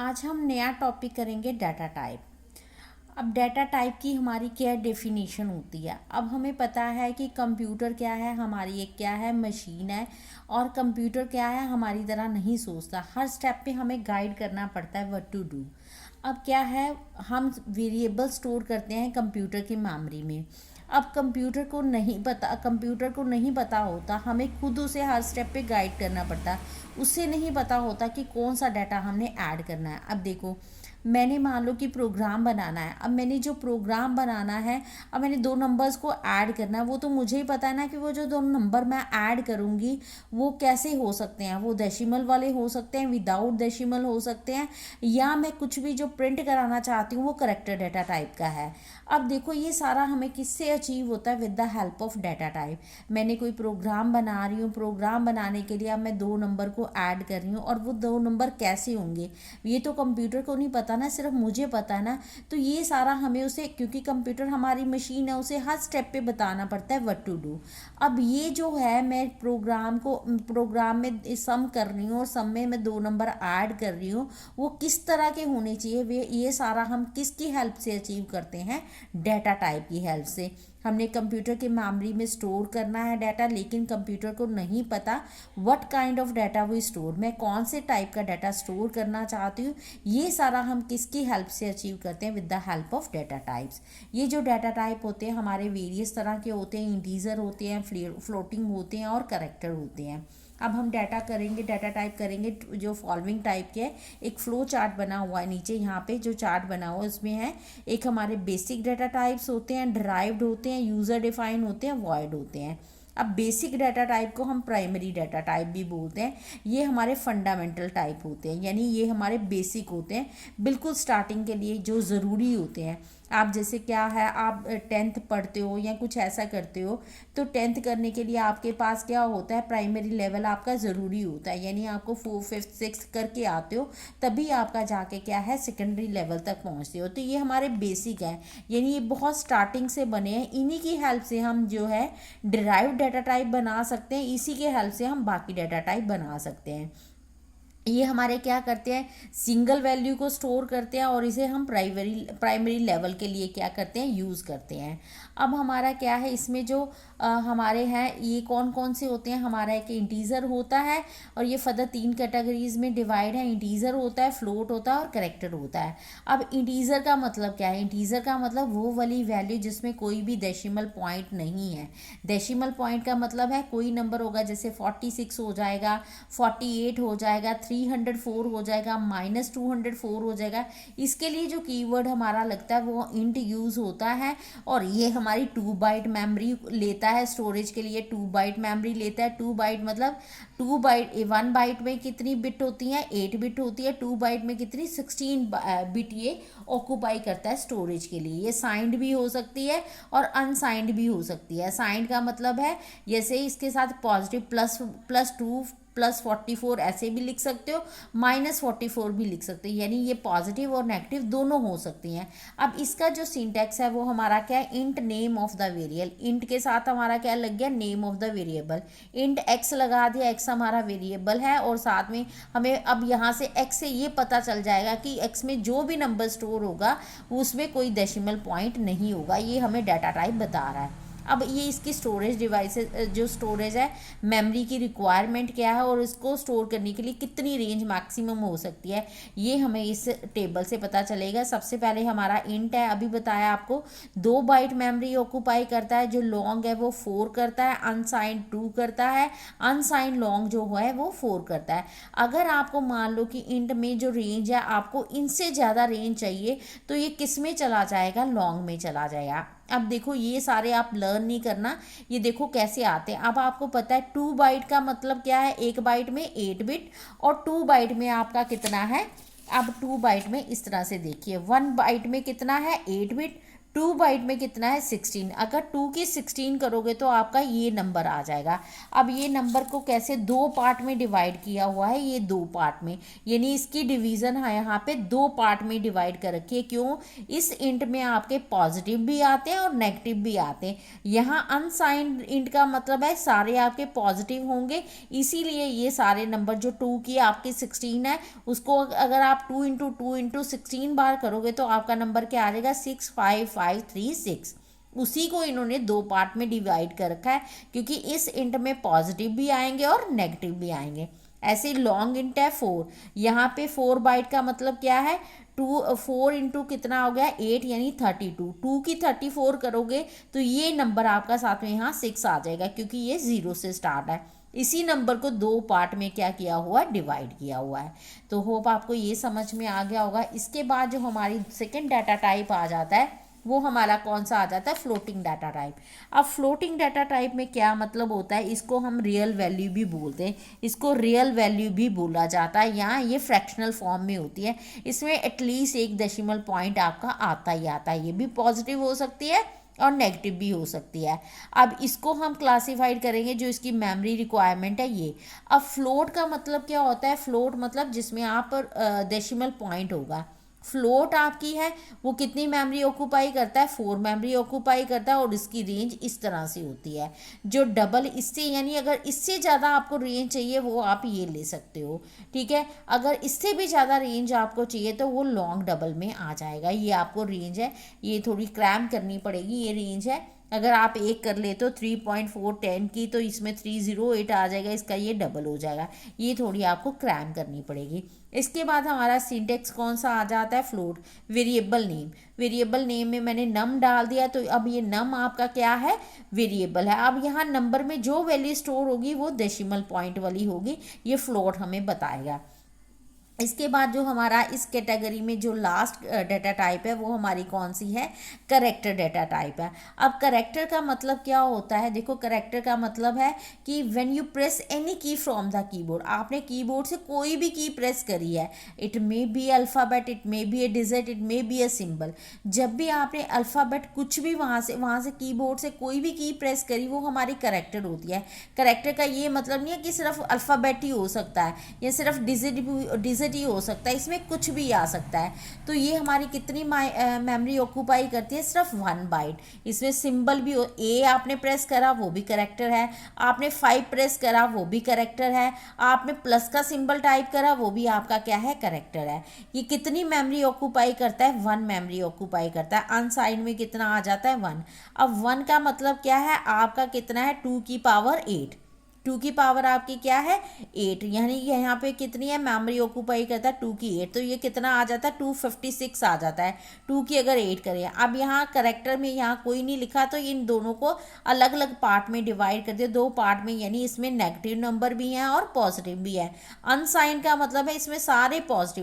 आज हम नया टॉपिक करेंगे डाटा टाइप। अब डाटा टाइप की हमारी क्या डेफिनेशन होती है। अब हमें पता है कि कंप्यूटर क्या है, हमारी एक क्या है मशीन है, और कंप्यूटर क्या है हमारी तरह नहीं सोचता। हर स्टेप पे हमें गाइड करना पड़ता है व्हाट टू डू। अब क्या है, हम वेरिएबल स्टोर करते हैं कंप्यूटर की मेमोरी में। अब कंप्यूटर को नहीं पता होता, हमें खुद उसे हर स्टेप पे गाइड करना पड़ता है। उससे नहीं पता होता कि कौन सा डाटा हमने ऐड करना है। अब देखो, मैंने मान लो कि प्रोग्राम बनाना है। अब मैंने जो प्रोग्राम बनाना है, अब मैंने दो नंबर्स को ऐड करना है। वो तो मुझे ही पता है ना कि वो जो दो नंबर मैं ऐड करूँगी वो कैसे हो सकते हैं। वो डेसिमल वाले हो सकते हैं, विदाउट डेसिमल हो सकते हैं, या मैं कुछ भी जो प्रिंट कराना चाहती हूँ वो करेक्टर डाटा टाइप का है। अब देखो, ये सारा हमें किससे अचीव होता है? With the help of data type. मैंने कोई प्रोग्राम बना रही हूँ, प्रोग्राम बनाने के लिए अब मैं दो नंबर को ऐड कर रही हूँ, और वो दो नंबर कैसे होंगे ये तो कंप्यूटर को नहीं पता ना, सिर्फ मुझे पता है ना। तो ये सारा हमें उसे, क्योंकि कंप्यूटर हमारी मशीन है, उसे हर स्टेप पे बताना पड़ता है व्हाट टू डू। अब ये जो है, मैं प्रोग्राम में सम कर रही हूँ और सम में मैं दो नंबर ऐड कर रही हूँ, वो किस तरह के होने चाहिए, वे ये सारा हम किसकी हेल्प से अचीव करते हैं? डाटा टाइप की हेल्प से। हमने कंप्यूटर की मेमोरी में स्टोर करना है डाटा, लेकिन कंप्यूटर को नहीं पता व्हाट काइंड ऑफ डाटा वो स्टोर, मैं कौन से टाइप का डाटा स्टोर करना चाहती हूँ। ये सारा हम किसकी हेल्प से अचीव करते हैं? With the help of data types. ये जो डाटा टाइप होते हैं हमारे वेरियस तरह के होते हैं, इंटीजर होते हैं, फ्लोटिंग होते हैं, और करेक्टर होते हैं। अब हम डाटा टाइप करेंगे जो फॉलोइंग टाइप के है। एक फ्लो चार्ट बना हुआ है नीचे, यहाँ पे जो चार्ट बना हुआ है उसमें है, एक हमारे बेसिक डाटा टाइप्स होते हैं, डिराइव्ड होते हैं, यूज़र डिफाइन होते हैं, वॉइड होते हैं। अब बेसिक डाटा टाइप को हम प्राइमरी डाटा टाइप भी बोलते हैं। ये हमारे फंडामेंटल टाइप होते हैं, यानी ये हमारे बेसिक होते हैं, बिल्कुल स्टार्टिंग के लिए जो ज़रूरी होते हैं। आप जैसे क्या है, आप 10th पढ़ते हो या कुछ ऐसा करते हो, तो 10th करने के लिए आपके पास क्या होता है? प्राइमरी लेवल आपका ज़रूरी होता है, यानी आपको 4th 5th 6th करके आते हो, तभी आपका जाके क्या है सेकेंडरी लेवल तक पहुंचते हो। तो ये हमारे बेसिक है, यानी ये बहुत स्टार्टिंग से बने हैं। इन्हीं की हेल्प से हम जो है डिराइव्ड डाटा टाइप बना सकते हैं, इसी के हेल्प से हम बाकी डाटा टाइप बना सकते हैं। ये हमारे क्या करते हैं, सिंगल वैल्यू को स्टोर करते हैं, और इसे हम प्राइमरी लेवल के लिए क्या करते हैं, यूज़ करते हैं। अब हमारा क्या है, इसमें जो हमारे हैं ये कौन कौन से होते हैं? हमारा एक इंटीजर होता है, और ये फर्दर 3 कैटेगरीज में डिवाइड है। इंटीजर होता है, फ्लोट होता है, और करेक्टर होता है। अब इंटीजर का मतलब क्या है? इंटीजर का मतलब वो वाली वैल्यू जिसमें कोई भी डेसिमल पॉइंट नहीं है। डेसिमल पॉइंट का मतलब है कोई नंबर होगा, जैसे 46 हो जाएगा, 48 हो जाएगा, 304 हो जाएगा, -204 हो जाएगा। इसके लिए जो कीवर्ड हमारा लगता है वो इंट यूज़ होता है, और ये हमारी 2 बाइट मेमोरी लेता है स्टोरेज के लिए। 2 बाइट मेमोरी लेता है। 2 बाइट मतलब 2 बाइट, 1 बाइट में कितनी बिट होती हैं? 8 बिट होती है। 2 बाइट में कितनी? 16 बिट ये ऑक्यूपाई करता है स्टोरेज के लिए। ये साइंड भी हो सकती है और अनसाइंड भी हो सकती है। साइंड का मतलब है जैसे इसके साथ पॉजिटिव +2 +44 ऐसे भी लिख सकते हो, -44 भी लिख सकते हो, यानी ये पॉजिटिव और नेगेटिव दोनों हो सकती हैं। अब इसका जो सिंटैक्स है वो हमारा क्या है? Int name of the variable. Int के साथ हमारा क्या लग गया? Name of the variable. Int x लगा दिया, एक्स हमारा वेरिएबल है, और साथ में हमें अब यहाँ से एक्स से ये पता चल जाएगा कि एक्स में जो भी नंबर स्टोर होगा उसमें कोई डेसिमल पॉइंट नहीं होगा। ये हमें डाटा टाइप बता रहा है। अब ये इसकी स्टोरेज डिवाइसेस, जो स्टोरेज है, मेमोरी की रिक्वायरमेंट क्या है, और इसको स्टोर करने के लिए कितनी रेंज मैक्सिमम हो सकती है, ये हमें इस टेबल से पता चलेगा। सबसे पहले हमारा इंट है, अभी बताया आपको, 2 बाइट मेमोरी ऑक्यूपाई करता है। जो लॉन्ग है वो 4 करता है, अनसाइंड 2 करता है, अनसाइंड लॉन्ग जो है वो 4 करता है। अगर आपको मान लो कि इंट में जो रेंज है आपको इनसे ज़्यादा रेंज चाहिए, तो ये किस में चला जाएगा? लॉन्ग में चला जाएगा। अब देखो, ये सारे आप लर्न नहीं करना, ये देखो कैसे आते हैं। अब आपको पता है 2 बाइट का मतलब क्या है? 1 बाइट में 8 बिट, और 2 बाइट में आपका कितना है? अब 2 बाइट में इस तरह से देखिए, 1 बाइट में कितना है? 8 बिट, 2 बाइट में कितना है 16, अगर 2 की 16 करोगे तो आपका ये नंबर आ जाएगा। अब ये नंबर को कैसे 2 पार्ट में डिवाइड किया हुआ है, ये 2 पार्ट में, यानी इसकी डिवीज़न है यहाँ पे 2 पार्ट में डिवाइड कर रखी है। क्यों? इस इंट में आपके पॉजिटिव भी आते हैं और नेगेटिव भी आते हैं। यहाँ अनसाइंड इंट का मतलब है सारे आपके पॉजिटिव होंगे, इसीलिए ये सारे नंबर जो 2 की आपकी 16 है उसको अगर आप 2 इंटू 2 इंटू 16 बार करोगे तो आपका नंबर क्या आ जाएगा 65536। उसी को इन्होंने 2 पार्ट में डिवाइड कर रखा है क्योंकि इस इंट में पॉजिटिव भी आएंगे और नेगेटिव भी आएंगे। ऐसे लॉन्ग इंट है 4, यहाँ पे 4 बाइट का मतलब क्या है 4 इंटू कितना हो गया 8 यानी 32। 2 की 34 करोगे तो ये नंबर आपका साथ में यहाँ 6 आ जाएगा क्योंकि ये 0 से स्टार्ट है। इसी नंबर को 2 पार्ट में क्या किया हुआ है, डिवाइड किया हुआ है। तो होप आपको ये समझ में आ गया होगा। इसके बाद जो हमारी सेकंड डाटा टाइप आ जाता है वो हमारा कौन सा आ जाता है, फ्लोटिंग डाटा टाइप। अब फ्लोटिंग डाटा टाइप में क्या मतलब होता है, इसको हम रियल वैल्यू भी बोलते हैं, इसको रियल वैल्यू भी बोला जाता है। यहाँ ये फ्रैक्शनल फॉर्म में होती है, इसमें एटलीस्ट एक डेसिमल पॉइंट आपका आता ही आता है। ये भी पॉजिटिव हो सकती है और नेगेटिव भी हो सकती है। अब इसको हम क्लासिफाइड करेंगे, जो इसकी मेमोरी रिक्वायरमेंट है ये। अब फ्लोट का मतलब क्या होता है, फ्लोट मतलब जिसमें आप डेसिमल पॉइंट होगा। फ्लोट आपकी है वो कितनी मेमोरी ऑक्यूपाई करता है, 4 मेमोरी ऑक्यूपाई करता है और इसकी रेंज इस तरह से होती है। जो डबल इससे, यानी अगर इससे ज़्यादा आपको रेंज चाहिए वो आप ये ले सकते हो, ठीक है। अगर इससे भी ज़्यादा रेंज आपको चाहिए तो वो लॉन्ग डबल में आ जाएगा। ये आपको रेंज है, ये थोड़ी क्रैम करनी पड़ेगी, ये रेंज है। अगर आप एक कर ले तो 3.410 की, तो इसमें 308 आ जाएगा, इसका ये डबल हो जाएगा। ये थोड़ी आपको क्रैम करनी पड़ेगी। इसके बाद हमारा सिंटेक्स कौन सा आ जाता है, float. Variable name, variable name में मैंने नम डाल दिया तो अब ये नम आपका क्या है, वेरिएबल है। अब यहाँ नंबर में जो वैल्यू स्टोर होगी वो डेसिमल पॉइंट वाली होगी, ये फ्लोट हमें बताएगा। इसके बाद जो हमारा इस कैटेगरी में जो लास्ट डाटा टाइप है वो हमारी कौन सी है, करेक्टर डाटा टाइप है। अब करेक्टर का मतलब क्या होता है, देखो करेक्टर का मतलब है कि व्हेन यू प्रेस एनी की फ्रॉम द कीबोर्ड, आपने कीबोर्ड से कोई भी की प्रेस करी है, it may be alphabet, it may be A digit, it may be a symbol. जब भी आपने अल्फ़ाबेट कुछ भी वहाँ से कीबोर्ड से कोई भी की प्रेस करी वो हमारी करेक्टर होती है। करेक्टर का ये मतलब नहीं है कि सिर्फ अल्फ़ाबेट ही हो सकता है या सिर्फ डिजिट ही हो सकता है, इसमें कुछ भी आ सकता है। तो ये हमारी कितनी मेमोरी ऑक्यूपाई करती है, सिर्फ 1 बाइट। इसमें सिंबल भी हो, ए आपने प्रेस करा वो भी करेक्टर है, आपने 5 प्रेस करा वो भी करेक्टर है, आपने प्लस का सिंबल टाइप करा वो भी आपका क्या है, करेक्टर है। ये कितनी मेमोरी ऑक्यूपाई करता है, 1 मेमोरी ऑक्यूपाई करता है। अनसाइंड में कितना आ जाता है, 1। अब 1 का मतलब क्या है, आपका कितना है 2 की पावर 8। 2 की पावर आपकी क्या है 8, यानी यहाँ पे कितनी है मेमोरी ऑक्यूपाई करता है 2 की 8, तो ये कितना आ जाता है 256 आ जाता है। 2 की अगर 8 करें, अब यहाँ करेक्टर में यहाँ कोई नहीं लिखा तो इन दोनों को अलग अलग पार्ट में डिवाइड कर दिया, 2 पार्ट में, यानी इसमें नेगेटिव नंबर भी हैं और पॉजिटिव भी है। अनसाइन का मतलब है इसमें सारे पॉजिटिव